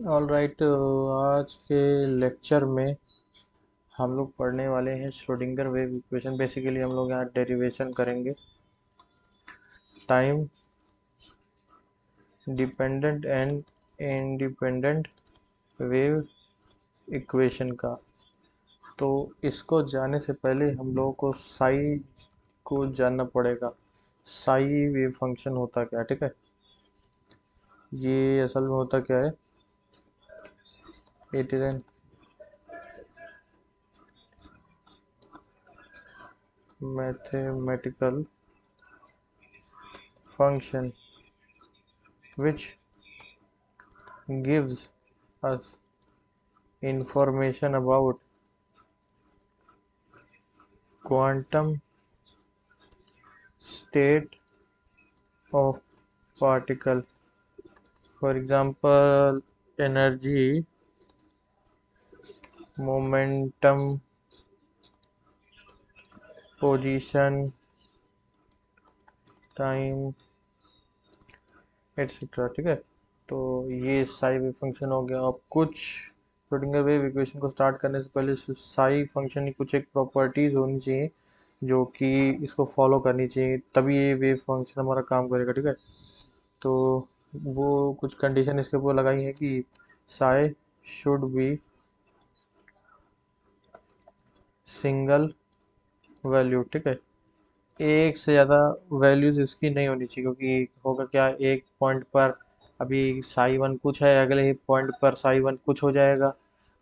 All right. आज के lecture में हम लोग पढ़ने वाले हैं श्रोडिंगर वेव इक्वेशन। बेसिकली हम लोग यहाँ डेरिवेशन करेंगे time dependent and independent wave equation का। तो इसको जानने से पहले हम लोगों को साई को जानना पड़ेगा। साई वेव फंक्शन होता क्या है, ठीक है। ये असल में होता क्या है, it is an mathematical function which gives us information about quantum state of particle. For example, energy, momentum, position, time, etc. ठीक है। तो ये साई वेव फंक्शन हो गया। अब कुछ श्रोडिंगर वेव इक्वेशन को स्टार्ट करने से पहले साई फंक्शन की कुछ एक प्रॉपर्टीज होनी चाहिए जो कि इसको फॉलो करनी चाहिए, तभी ये वेव फंक्शन हमारा काम करेगा, ठीक है। तो वो कुछ कंडीशन इसके ऊपर लगाई है कि Sai should be single value, ठीक है। एक से ज़्यादा वैल्यूज इसकी नहीं होनी चाहिए, क्योंकि होगा क्या, एक पॉइंट पर अभी साई वन कुछ है, अगले ही पॉइंट पर साई वन कुछ हो जाएगा।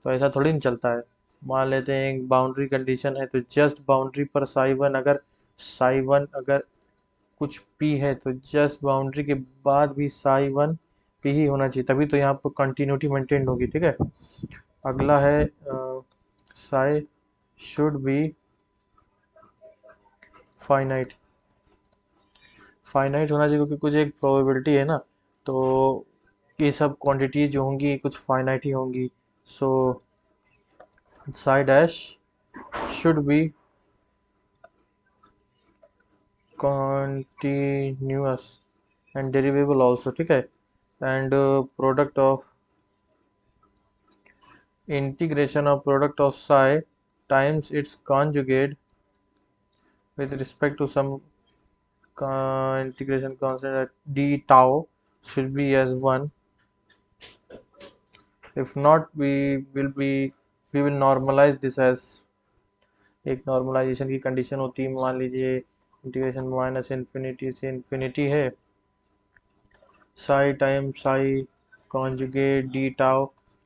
तो ऐसा थोड़ी नहीं चलता है। मान लेते हैं एक बाउंड्री कंडीशन है, तो जस्ट बाउंड्री पर साई वन अगर कुछ पी है तो जस्ट बाउंड्री के बाद भी साई वन पी ही होना चाहिए, तभी तो यहाँ पर कंटिन्यूटी मेंटेन होगी, ठीक है। अगला है Sai should be finite. Finite होना चाहिए क्योंकि कुछ एक प्रोबेबिलिटी है ना। तो ये सब क्वांटिटी जो होंगी कुछ फाइनाइट ही होंगी। So psi dash should be continuous and derivable also, ठीक है। And product of integration of product of psi times its conjugate with respect to some integration constant at d tau should be as 1. If not, we will normalize this as, एक normalisation की condition होती है। मान लीजिए integration minus infinity से infinity है, Sai time Sai conjugate D tau.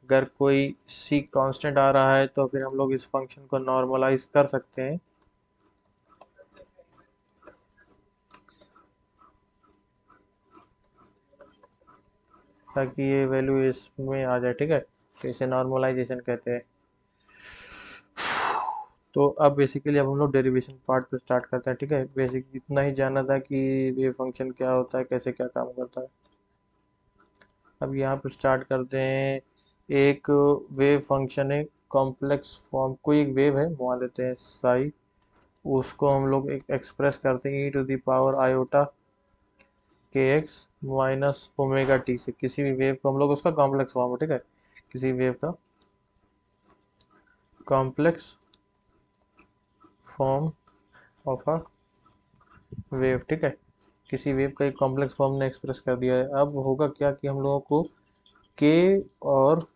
अगर कोई सी कांस्टेंट आ रहा है तो फिर हम लोग इस फंक्शन को नॉर्मलाइज कर सकते हैं, ताकि ये वैल्यू इसमें आ जाए, ठीक है। तो इसे नॉर्मलाइजेशन कहते हैं। तो अब बेसिकली अब हम लोग डेरिवेशन पार्ट पे स्टार्ट करते हैं, ठीक है। बेसिक इतना ही जानना था कि वेव फंक्शन क्या होता है, कैसे क्या काम करता है। अब यहाँ पे स्टार्ट करते हैं। एक वेव फंक्शन है कॉम्प्लेक्स फॉर्म, कोई एक वेव है मान लेते हैं साई, उसको हम लोग एक एक्सप्रेस करते हैं e⁻ आयोटा के एक्स माइनस ओमेगा टी से। किसी भी वेव को हम लोग उसका कॉम्प्लेक्स फॉर्म, ठीक है, किसी वेव का complex form of a wave, ठीक है। किसी वेव का एक कॉम्प्लेक्स फॉर्म ने एक्सप्रेस कर दिया है। अब होगा क्या कि हम लोगों को के और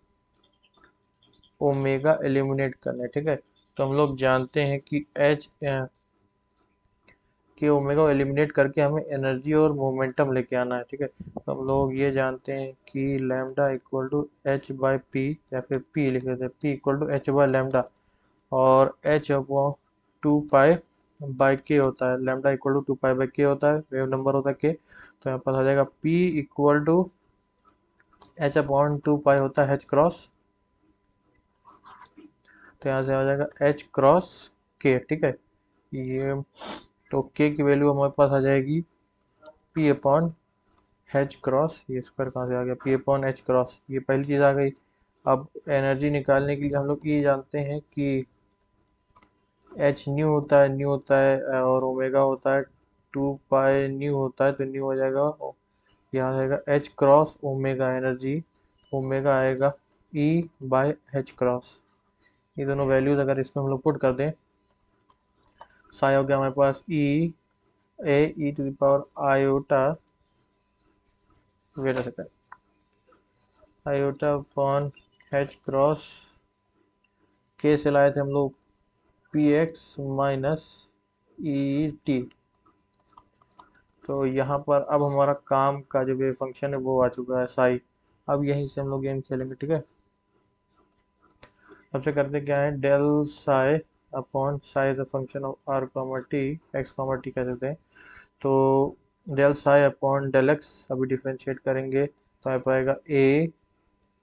ओमेगा एलिमिनेट करना है, ठीक है। तो हम लोग जानते हैं कि एच के ओमेगा को एलिमिनेट करके हमें एनर्जी और मोमेंटम लेके आना है, ठीक है। तो हम लोग ये जानते हैं कि lambda equal to H by P, या फिर पी लिख देते हैं, P equal to H by lambda, और H upon 2 pi by K होता है। Lambda equal to 2 pi by K होता है, वेव नंबर होता है के। तो यहाँ पर आ जाएगा P equal to H upon 2 pi होता है एच क्रॉस, तो यहाँ से आ जाएगा एच क्रॉस के, ठीक है। ये तो के की वैल्यू हमारे पास आ जाएगी पी अपॉन एच क्रॉस, ये स्क्वायर कहाँ से आ गया, पी अपॉन एच क्रॉस, ये पहली चीज़ आ गई। अब एनर्जी निकालने के लिए हम लोग ये जानते हैं कि एच न्यू होता है और ओमेगा होता है 2 पाई न्यू होता है, तो न्यू हो जाएगा, यहाँ आ जाएगा H cross omega energy omega आएगा E/h ये दोनों वैल्यूज अगर इसमें हम लोग पुट कर दें, साई हो गया हमारे पास e/e⁻i wait a second i/h के से लाए थे हम लोग px - et। तो यहाँ पर अब हमारा काम का जो वेव फंक्शन है वो आ चुका है साई। अब यहीं से हम लोग गेम खेलेंगे, ठीक है। सबसे करते क्या है, del psi upon psi is a function of r comma t, x comma t कह देते हैं। तो del psi upon del x अभी डिफ्रेंशिएट करेंगे तो आ पाएगा a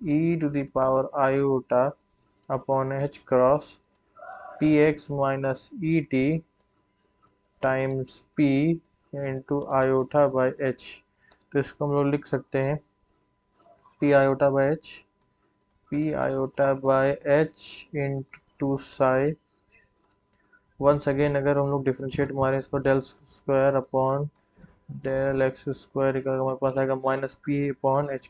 e⁻i upon h cross px - et times p into iota by h। तो इसको हम लोग लिख सकते हैं p iota by h into psi. Once again अगर हम लोग डिफ्रेंशिएट मारें इसको, del square upon del x square हमारे पास आएगा minus p upon h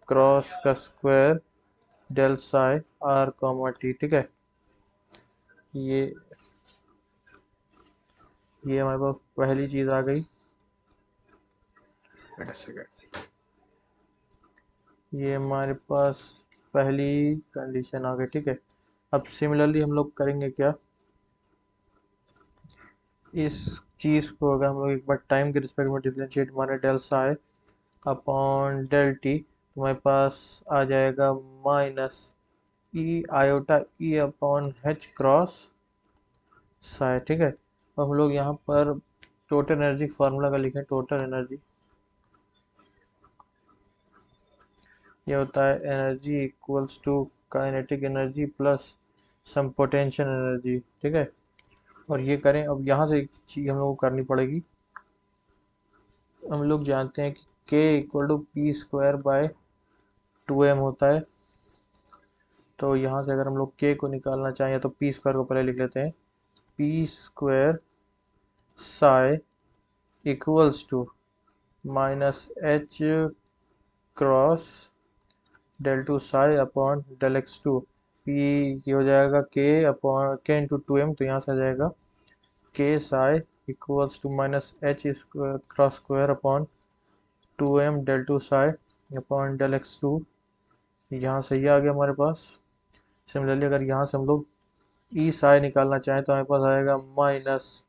cross का square del psi r comma t, ठीक है। ये हमारे पास पहली चीज आ गई। ये हमारे पास पहली कंडीशन आ गई, ठीक है। अब सिमिलरली हम लोग करेंगे क्या, इस चीज़ को अगर हम लोग एक बार टाइम के रिस्पेक्ट में डिफरेंशिएट मारे, del psi upon del t, तो हमारे पास आ जाएगा minus e upon h cross psi, ठीक है। अब हम लोग यहाँ पर टोटल एनर्जी फार्मूला का लिखें, टोटल एनर्जी ये होता है energy equals to kinetic energy plus sum potential energy, ठीक है। और ये करें, अब यहाँ से एक चीज़ हम लोग को करनी पड़ेगी। हम लोग जानते हैं कि k equal to p square by 2m होता है। तो यहाँ से अगर हम लोग k को निकालना चाहें तो पी स्क्वायर को पहले लिख लेते हैं, p square psi equals to minus h cross del two psi upon del x two. P ये हो जाएगा k upon k into 2m, तो यहाँ से आ जाएगा k psi equals to minus h cross square upon 2m del two psi upon del x two. यहाँ से ये आ गया हमारे पास। सिमिलरली अगर यहाँ से हम लोग ई साई निकालना चाहें तो हमारे पास आएगा माइनस,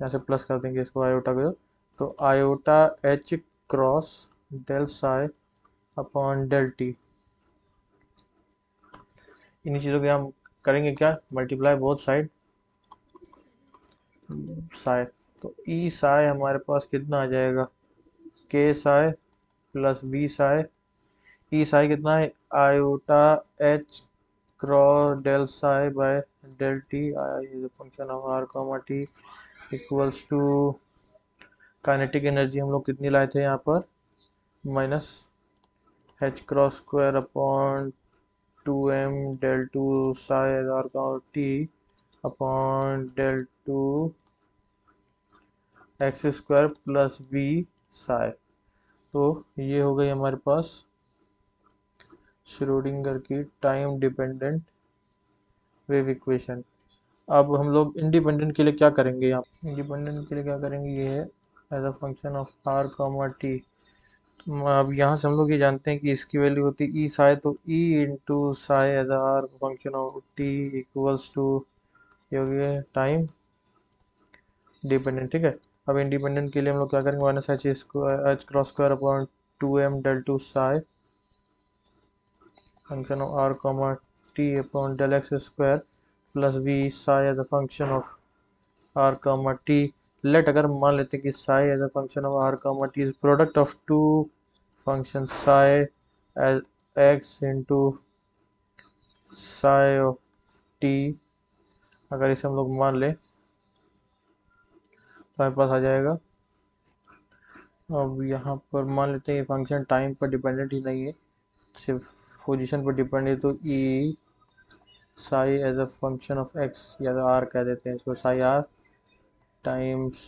यहाँ से प्लस कर देंगे इसको आयोटा को, तो iota h cross del psi upon del t. इन्हीं चीज़ों के हम करेंगे क्या, मल्टीप्लाई बोथ साइड साई। तो ई साई हमारे पास कितना आ जाएगा, k psi plus b psi. E psi कितना है, iota h cross del psi by del t function of r comma t equals to kinetic energy हम लोग कितनी लाए थे यहाँ पर, minus h cross square upon 2m del two psi r comma t upon del two x square plus b psi. तो ये हो गई हमारे पास श्रोडिंगर की टाइम डिपेंडेंट वेव इक्वेशन। अब हम लोग इंडिपेंडेंट के लिए क्या करेंगे, यहाँ इंडिपेंडेंट के लिए क्या करेंगे, ये है as a function of r comma t. अब यहाँ से हम लोग ये जानते हैं कि इसकी वैल्यू होती है ई साई, तो E into psi as r function of t equals to ये हो गया टाइम डिपेंडेंट, ठीक है। अब इंडिपेंडेंट के लिए हम लोग क्या करेंगे, minus h cross square upon 2m del two psi function of r comma t upon del x square plus b psi as a function of r comma t. Let अगर मान लेते हैं कि psi as a function of r comma t is product of two function psi as x into psi of t, अगर इसे हम लोग मान लें तो हमारे पास आ जाएगा। अब यहाँ पर मान लेते हैं ये फंक्शन टाइम पर डिपेंडेंट ही नहीं है, सिर्फ पोजीशन पर डिपेंड है, तो E psi as a function of x या तो आर कह देते हैं इसको, psi r times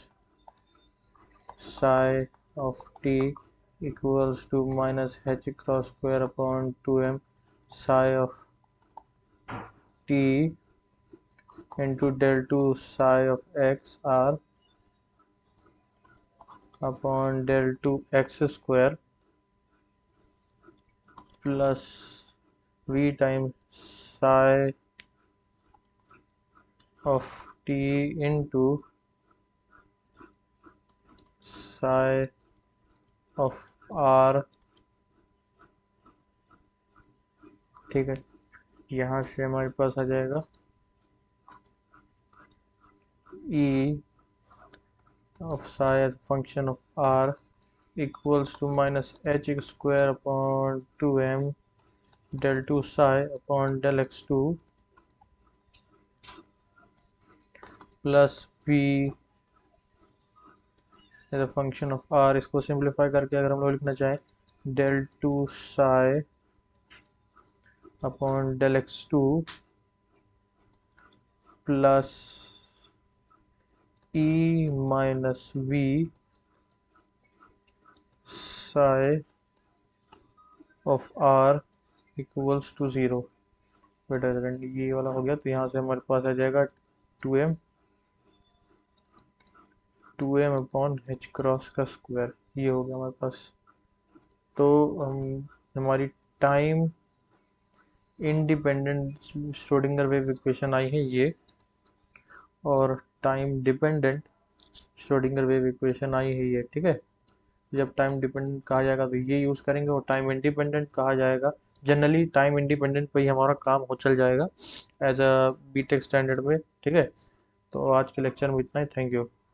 psi of t equals to minus h cross square upon 2m psi of t into del 2 psi of x r upon del 2 x square plus v times psi of t into psi of r। ठीक है, यहाँ से हमारे पास आ जाएगा e of psi as a function of r equals to minus h square upon 2m del 2 psi upon del x2 plus v as a function of r। इसको simplify करके अगर हम लोग लिखना चाहें del 2 psi upon del x2 plus e minus v psi of r equals to 0। बेटा ये वाला हो गया, तो यहाँ से हमारे पास आ जाएगा 2m अपॉन एच क्रॉस का स्क्वायर, ये हो गया हमारे पास। तो हमारी time independent Schrodinger wave equation आई है ये, और time dependent Schrodinger wave equation आई है ये। ठीक है, जब टाइम डिपेंडेंट कहा जाएगा तो ये यूज़ करेंगे, और टाइम इंडिपेंडेंट कहा जाएगा जनरली टाइम इंडिपेंडेंट पे ही हमारा काम हो चल जाएगा एज अ बीटेक स्टैंडर्ड में। ठीक है, तो आज के लेक्चर में इतना ही। Thank you.